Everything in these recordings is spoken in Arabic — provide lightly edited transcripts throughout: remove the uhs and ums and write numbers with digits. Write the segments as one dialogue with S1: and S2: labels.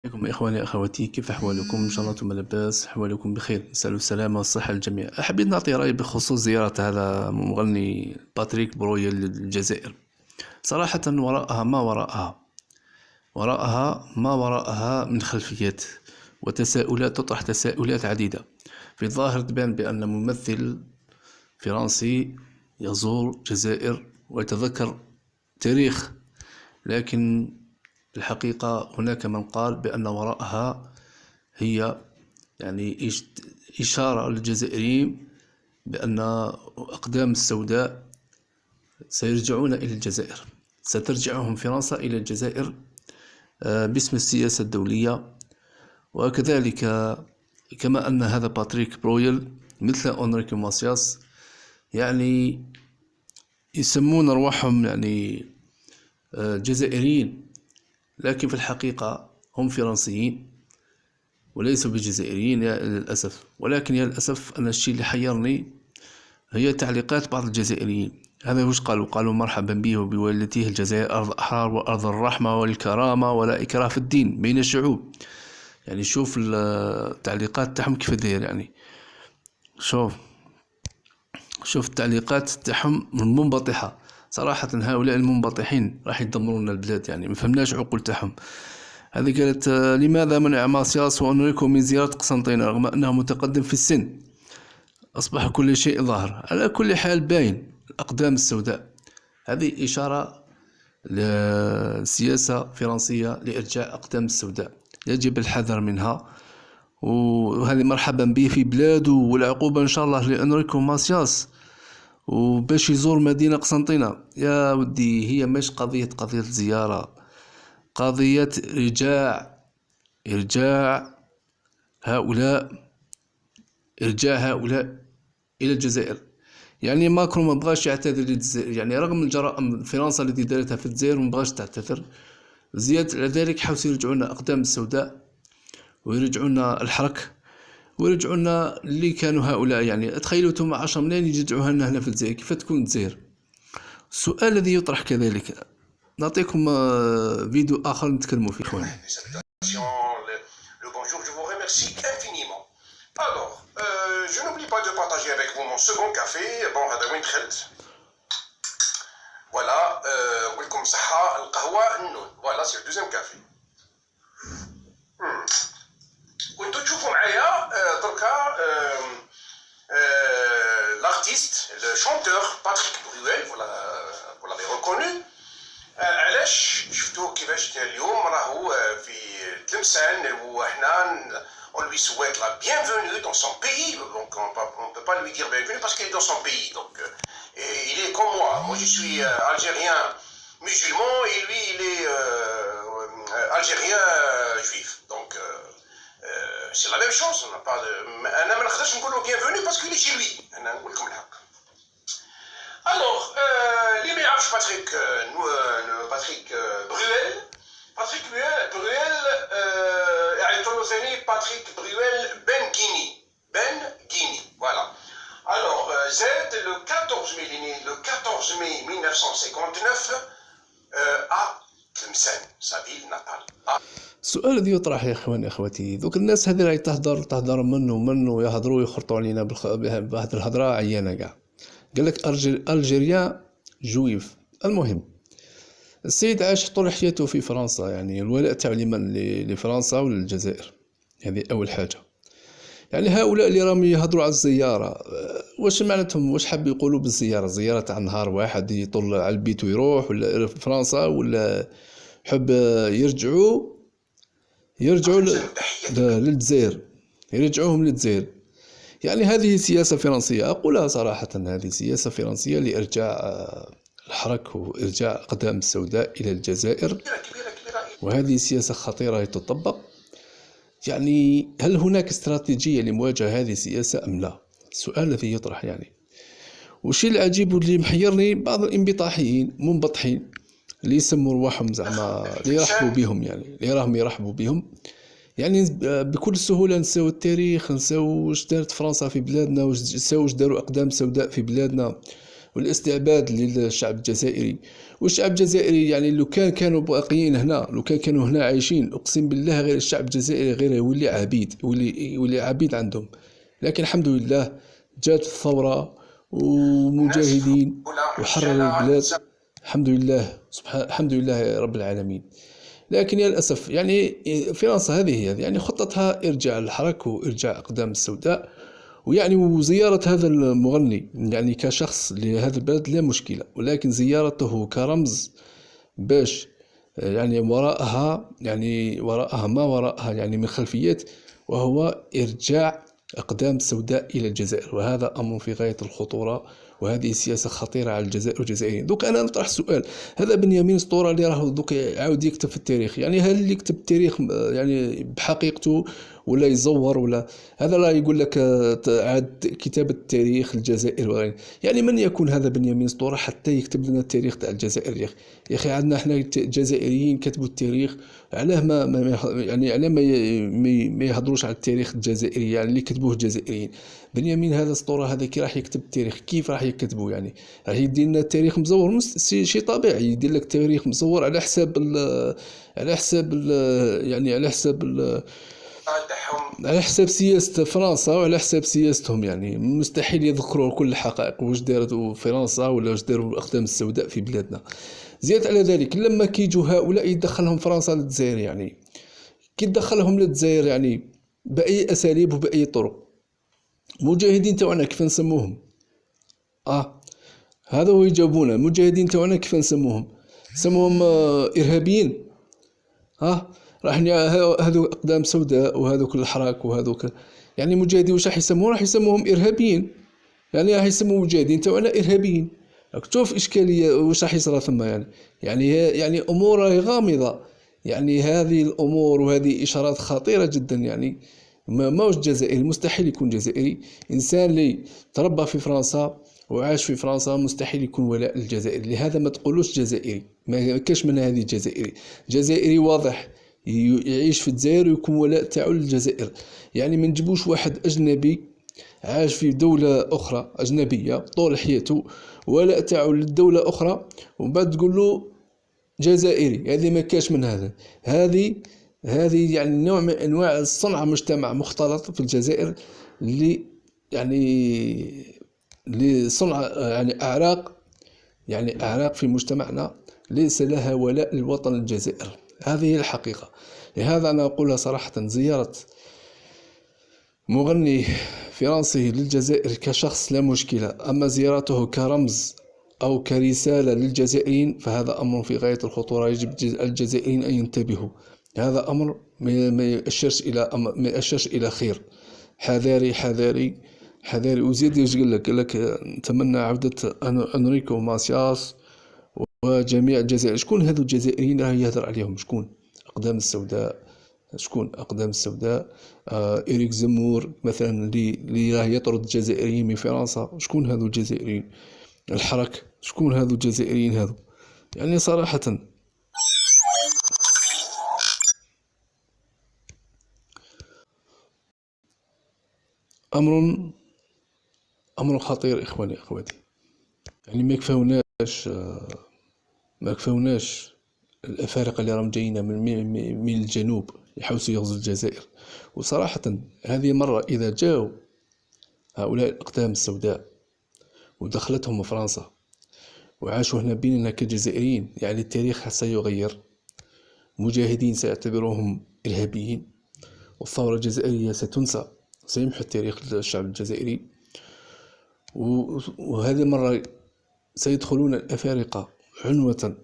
S1: عليكم إخواني أخواتي، كيف أحوالكم؟ إن شاء الله أنتم لاباس، أحوالكم بخير، نسأل السلامة والصحة للجميع. حبيت نعطي رأيي بخصوص زيارة هذا مغني باتريك برويل للجزائر. صراحة وراءها من خلفيات وتساؤلات، تطرح تساؤلات عديدة. في الظاهر تبان بأن ممثل فرنسي يزور الجزائر ويتذكر تاريخ، لكن الحقيقة هناك من قال بأن وراءها هي يعني إشارة للجزائريين بأن أقدام السوداء سيرجعون إلى الجزائر، سترجعهم فرنسا إلى الجزائر باسم السياسة الدولية. وكذلك كما أن هذا باتريك برويل مثل أنريكو ماسياس يعني يسمون أرواحهم يعني جزائريين، لكن في الحقيقة هم فرنسيين وليسوا بجزائريين للأسف. ولكن يا للأسف أن الشيء اللي حيرني هي تعليقات بعض الجزائريين. هذا وش قالوا مرحبا به وبوالدته، الجزائر أرض أحرار وأرض الرحمة والكرامة ولا إكراه في الدين بين الشعوب. يعني شوف التعليقات تاعهم كيف داير، يعني شوف التعليقات تاعهم منبطحة. صراحة هؤلاء المنبطحين راح يدمرون البلاد، يعني ما فهمناش عقول تاعهم. هذه قالت لماذا منع ماسياس وأنريكو من زيارة قسنطينة رغم أنه متقدم في السن؟ أصبح كل شيء ظاهر. على كل حال باين الأقدام السوداء، هذه إشارة لسياسة فرنسية لإرجاع أقدام السوداء، يجب الحذر منها. وهذه مرحبا به في بلاده، والعقوبة إن شاء الله لأنريكو ماسياس وباش يزور مدينة قسنطينة. يا ودي هي مش قضية زيارة، قضية إرجاع هؤلاء إلى الجزائر. يعني ماكرون ما بغاش يعتذر للجزائر، يعني رغم الجرائم فرنسا التي دارتها في الجزائر ما بغاش تعتذر. زيادة على ذلك حاولوا يرجعون أقدام السوداء ويرجعون الحرك ويرجعون اللي كانوا هؤلاء. يعني تخيلوا انتم 10 ملايين يرجعوها لنا هنا في الجزائر، كيف تكون الجزائر؟ السؤال الذي يطرح كذلك، نعطيكم فيديو آخر نتكلموا فيه إخواني.
S2: Le bonjour, je vous remercie infiniment. Alors, je n'oublie pas de partager avec vous mon second café. Bon, هذا وين دخلت؟ Voilà, نقول لكم صحة القهوة النون. Voilà, c'est le deuxième café. كنتوا تشوفوا معايا دركا l'artiste, le chanteur Patrick Bruel, vous l'avez reconnu. علاش شفتوه كيفاش اليوم راهو في تلمسان وحنا on lui souhaite la bienvenue dans son pays. Donc on peut pas lui dire bienvenue parce qu'il est dans son pays. Donc il est comme moi je suis algérien musulman et lui il est algérien juif. Donc c'est la même chose. On n'a pas de انا ما نقدرش نقولوا bienvenue parce qu'il est chez lui. انا نقول لكم الحق. Alors, اللي ما يعرفش باتريك برويل، باتريك برويل يعيطوا له ثاني باتريك برويل بن غيني فوالا. Alors, زاد le 14 mai, il est né le 14 mai 1959 à تلمسان, sa ville natale.
S1: السؤال الذي يطرح يا اخواني اخواتي، ذوك الناس هذه راهي تهدر منه يهضروا يخرطوا علينا بهذه الهضره عيانه كاع. قال لك الجيريان جويف. المهم السيد عاش طول حياته في فرنسا، يعني الولاء تاعو لمن؟ لفرنسا وللجزائر. هذه اول حاجه. يعني هؤلاء اللي راهم يهضروا على الزياره، واش معناتهم؟ واش حاب يقولوا بالزياره؟ زياره تاع نهار واحد يطل على البيت ويروح، ولا في فرنسا، ولا حب يرجعوا للجزائر، يرجعوهم للجزائر؟ يعني هذه سياسة فرنسية، أقولها صراحة، هذه سياسة فرنسية لإرجاع الحرك وإرجاع أقدام السوداء إلى الجزائر، وهذه سياسة خطيرة تطبق. يعني هل هناك استراتيجية لمواجهة هذه السياسة أم لا؟ السؤال الذي يطرح يعني. والشيء العجيب واللي محيرني بعض الانبطاحيين منبطحين اللي يسموا رواحهم زعما اللي يرحبوا بهم، يعني اللي راهم يرحبوا بهم، يعني بكل سهولة نساو التاريخ، نساو واش دارت فرنسا في بلادنا، نساو واش داروا أقدام سوداء في بلادنا، والاستعباد للشعب الجزائري. والشعب الجزائري يعني لو كانوا باقيين هنا، لو كانوا هنا عايشين، اقسم بالله غير الشعب الجزائري غير يولي عبيد، يولي عبيد عندهم. لكن الحمد لله جات الثورة
S2: الناس
S1: ومجاهدين
S2: هؤلاء
S1: وحرروا
S2: رجال
S1: البلاد. الحمد لله، الحمد لله رب العالمين. لكن يا للأسف يعني فرنسا هذه هي يعني خطتها إرجاع الحرك وإرجاع أقدام السوداء. ويعني وزيارة هذا المغني يعني كشخص لهذا البلد لا مشكلة، ولكن زيارته كرمز باش يعني وراءها، يعني وراءها ما وراءها يعني من خلفيات، وهو إرجاع أقدام السوداء إلى الجزائر. وهذا أمر في غاية الخطورة، وهذه سياسة خطيرة على الجزائر والجزائريين. دوك أنا نطرح سؤال: هذا بنيامين سطورة اللي راهو دوك يعاود يكتب في التاريخ، يعني هل اللي يكتب التاريخ يعني بحقيقته ولا يزور؟ ولا هذا لا يقول لك عاد كتابة تاريخ الجزائر وغيره؟ يعني من يكون هذا بنيامين سطورة حتى يكتب لنا التاريخ تاع الجزائر؟ يا أخي عندنا احنا جزائريين كتبوا التاريخ، علاه يعني علاه ما يهضروش على التاريخ الجزائري يعني اللي كتبوه الجزائريين؟ بنيامين هذا سطورة، هذا كي راح يكتب التاريخ كيف راح يكتبه؟ يعني راح يدير لنا التاريخ مزور؟ شيء طبيعي يدير لك تاريخ مزور على حساب يعني على حساب سياسة فرنسا وعلى حساب سياستهم. يعني مستحيل يذكروا كل الحقائق واش دارت فرنسا ولا واش داروا الأقدام السوداء في بلادنا. زيادة على ذلك لما كيجوا هؤلاء يدخلهم فرنسا للجزائر، يعني كي تدخلهم للجزائر يعني بأي أساليب وبأي طرق؟ مجاهدين تاعنا كيف نسموهم؟ هذا هو يجاوبونا. المجاهدين تاعنا كيف نسموهم؟ سموهم إرهابيين؟ راح هذو أقدام سوداء وهذوك الحراك وهذوك يعني مجاهدين واش راح يسموهم؟ راح يسموهم إرهابيين. يعني راح يسموا مجاهدين تاعنا إرهابيين. راك تشوف إشكالية واش راح يصرى ثم. يعني أمور غامضة. يعني هذه الأمور وهذه إشارات خطيرة جدا. يعني ماهوش جزائري، مستحيل يكون جزائري. إنسان اللي تربى في فرنسا وعاش في فرنسا مستحيل يكون ولاء الجزائر. لهذا ما تقولوش جزائري، ما كاش من هذه جزائري. جزائري واضح يعيش في الجزائر ويكون ولاء تاعو للجزائر. يعني ما نجيبوش واحد أجنبي عاش في دولة أخرى أجنبية طول حياته ولاء تاعو للدولة أخرى ومن بعد تقول له جزائري. هذه ما كاش من هذا. هذه يعني نوع من أنواع صنع مجتمع مختلط في الجزائر لصنع يعني أعراق في مجتمعنا ليس لها ولاء للوطن الجزائر. هذه الحقيقة. لهذا أنا أقولها صراحة: زيارة مغني فرنسي للجزائر كشخص لا مشكلة، أما زيارته كرمز أو كرسالة للجزائريين فهذا أمر في غاية الخطورة. يجب الجزائريين أن ينتبهوا. هذا أمر ما يأشرش إلى خير. حذاري حذاري حذاري. وزيد يقول لك نتمنى عودة أنريكو ماسياس وجميع الجزائر. شكون هذو الجزائريين راه يهدر عليهم؟ شكون أقدام السوداء؟ شكون أقدام السوداء؟ إريك زمور مثلا اللي راه يطرد الجزائريين من فرنسا. شكون هذو الجزائريين؟ الحرك. شكون هذو الجزائريين هذو؟ يعني صراحة أمر خطير إخواني أخواتي. يعني ما كفاوناش الأفارقة اللي راهم جايين من الجنوب يحاولوا يغزوا الجزائر. وصراحة هذه مرة إذا جاءوا هؤلاء الأقدام السوداء ودخلتهم فرنسا وعاشوا هنا بيننا كجزائريين، يعني التاريخ سيغير. مجاهدين سيعتبروهم إرهابيين، والثورة الجزائرية ستنسى، سيمحو التاريخ للشعب الجزائري. وهذه المرة سيدخلون الأفارقة عنوة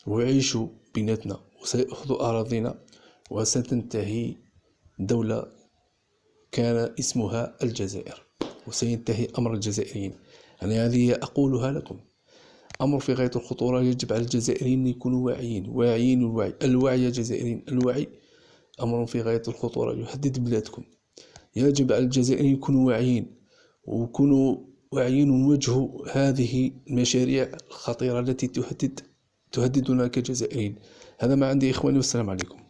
S1: ويعيشوا بيناتنا وسيأخذوا أراضينا وستنتهي دولة كان اسمها الجزائر وسينتهي أمر الجزائريين. يعني هذه أقولها لكم أمر في غاية الخطورة. يجب على الجزائريين أن يكونوا واعيين الوعي يا جزائريين. الوعي أمر في غاية الخطورة يهدد بلادكم. يجب على الجزائريين يكونوا واعيين ونواجهوا هذه المشاريع الخطيرة التي تهددنا كجزائريين. هذا ما عندي إخواني، والسلام عليكم.